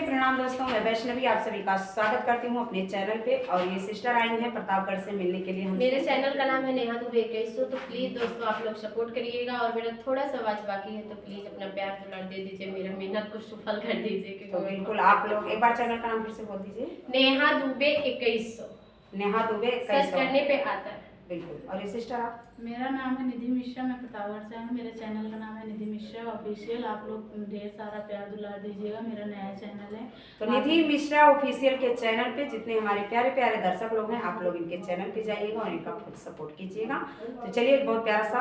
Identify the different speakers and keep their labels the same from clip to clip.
Speaker 1: नमस्ते प्रणाम दोस्तों, मैं वैष्णवी आप सभी का स्वागत करती हूँ अपने चैनल पे। और ये सिस्टर आई हैं प्रतापगढ़ से मिलने के लिए।
Speaker 2: मेरे चैनल का नाम है नेहा दुबे 2100। तो प्लीज दोस्तों आप लोग सपोर्ट करिएगा और मेरा थोड़ा सा आवाज बाकी है तो प्लीज अपना प्यार दुलार दे दीजिए, मेरा मेहनत को सफल कर दीजिए।
Speaker 1: तो बिल्कुल आप लोग एक बार चैनल का नाम फिर से बोल दीजिए।
Speaker 2: नेहा दुबे 2100
Speaker 1: नेहा दुबे
Speaker 2: सर्च करने पे आता है।
Speaker 1: बिल्कुल। और ये सिस्टर आप?
Speaker 3: मेरा नाम है निधि मिश्रा, मैं प्रतापगढ़ से हूँ। मेरे चैनल का नाम है निधि मिश्रा ऑफिशियल। आप लोग ढेर सारा प्यार दुलार दीजिएगा, मेरा नया चैनल है।
Speaker 1: तो निधि मिश्रा ऑफिशियल के चैनल पे जितने हमारे प्यारे प्यारे दर्शक लोग हैं, आप लोग इनके चैनल पे जाइएगा और इनका खुद सपोर्ट कीजिएगा। तो चलिए एक बहुत प्यारा सा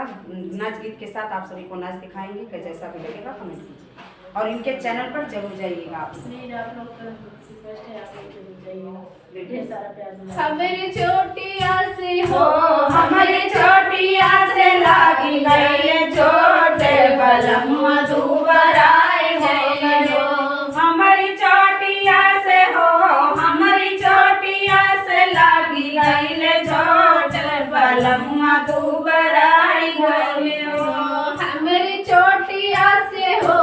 Speaker 1: नाच गीत के साथ आप सभी को नाच दिखाएंगे, कि जैसा भी लगेगा कमेंट कीजिए और इनके चैनल पर जरूर जाइएगा। आप
Speaker 3: प्लीज आप लोग का रिक्वेस्ट है, आप लोग जरूर जाइएगा, ढेर सारा प्यार दुलार।
Speaker 2: हमारे चोटिया से हो
Speaker 1: हमारे चोटिया से लागी गई चोटे बलम मधुबराए हो। हमारी चोटिया से हो हमारी चोटिया से लागी गई चोटे बलम मधुबराए हो।
Speaker 2: हमारी चोटिया से हो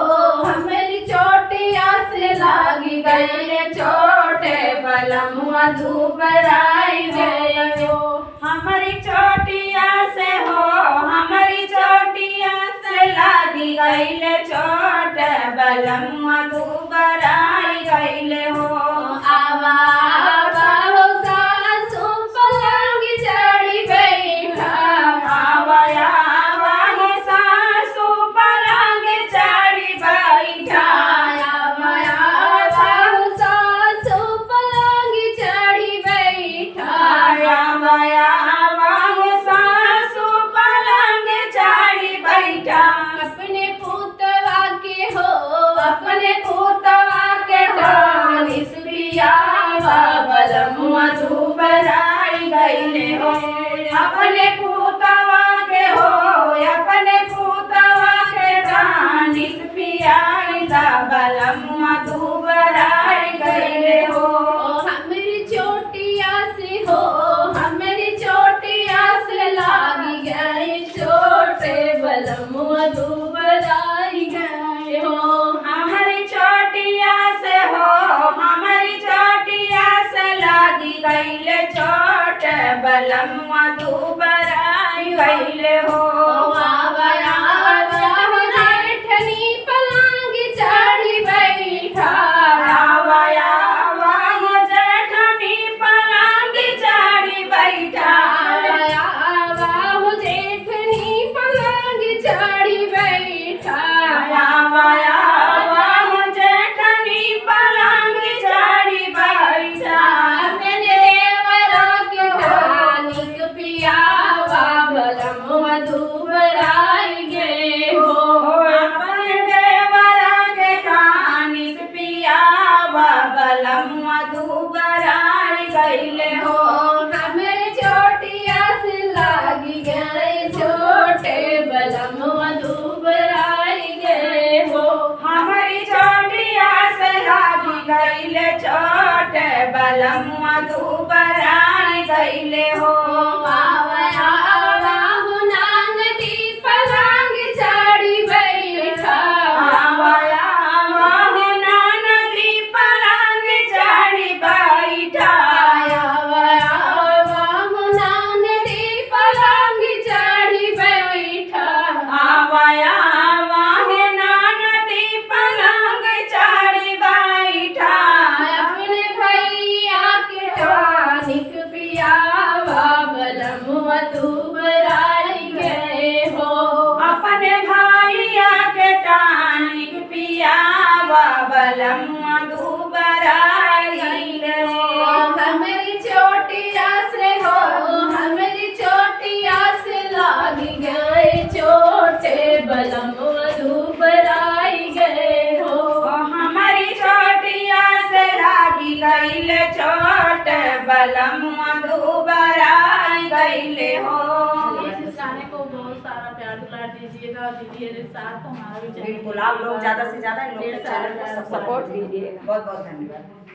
Speaker 2: हमारी चोटिया से लागी गई चोटे बलम मधुबराई हो।
Speaker 1: हमारी चोटिया से हो हमारी चोटिया से लागी गईले चोट बलम मधुबराई गईले हो।
Speaker 2: आवा हो सासु पलंग चढ़ी बैठा
Speaker 1: आवाया आवा सासु पलंग चढ़ी बैठा।
Speaker 2: आवा हो सासु पलंग चढ़ी बैठा।
Speaker 1: आवाया आवा सासु पलंग चढ़ी बैठा।
Speaker 2: अपने पुतवा के हो
Speaker 1: अपने पुतवा के डानिस पियावा बलम मधुबराई गईले हो। अपने पुतवा के हो अपने पुतवा के डानिस पियावा बलम मधुबराई गईले हो।
Speaker 2: हमारी चोटिया से हो हमारी चोटिया से लागी गई चोटे बलम मधुबराई गए हो।
Speaker 1: हमारी चोटिया से हो हमारी चोटिया से लागी गईले चोट बलम मधुबराई गईले हो।
Speaker 2: आवा हो जेठनी पलंग चढ़ी बैठा।
Speaker 1: आवाया आवा जेठनी पलंग चढ़ी बैठा।
Speaker 2: आवा हो जेठनी पलंग चढ़ी बैठा।
Speaker 1: आवाया आवा जेठनी पलंग चढ़ी बैठा।
Speaker 2: अपने देवरा के डानिक पियावा बलम मधुबराई गए हो।
Speaker 1: अपने देवरा के कानिस पियावा बलम मधुबराई गईले हो।
Speaker 2: हमारे चोटिया से लागी गए छोटे बलम मधुबराई गए हो।
Speaker 1: हमारी चोटिया से लागी गईले चोट बलम मधुबराई गईले हो।
Speaker 2: आवा हो नांगदी पलंग चढ़ी बैठा।
Speaker 1: आवाया आवा नदी पलंग चढ़ी बैठा।
Speaker 2: आवा हो नांगदी पलंग चढ़ी बैठा।
Speaker 1: आवाया आवा नदी पलंग चढ़ी बैठा।
Speaker 2: अपने भैया के डानिक पियावा बलम मधुबराई गए हो।
Speaker 1: अपने भैया के टानिक पियावा बलम मधुबराई गईले हो।
Speaker 2: हमारी चोटिया से हो हमारी चोटिया से लागी गए चोटे बलम मधुबराई गए हो।
Speaker 1: हमारी चोटिया से लागी गईले चोट बलम मधुबराई गईले हो।
Speaker 3: इस गाने को बहुत सारा प्यार दुलार दीजिएगा और दीदी के साथ हमारा भी चैनल
Speaker 1: बिल्कुल आप लोग ज्यादा से ज्यादा इन लोग के
Speaker 3: ढेर सारा
Speaker 1: चैनल को
Speaker 3: प्यार
Speaker 1: सपोर्ट दीजिए। बहुत बहुत धन्यवाद।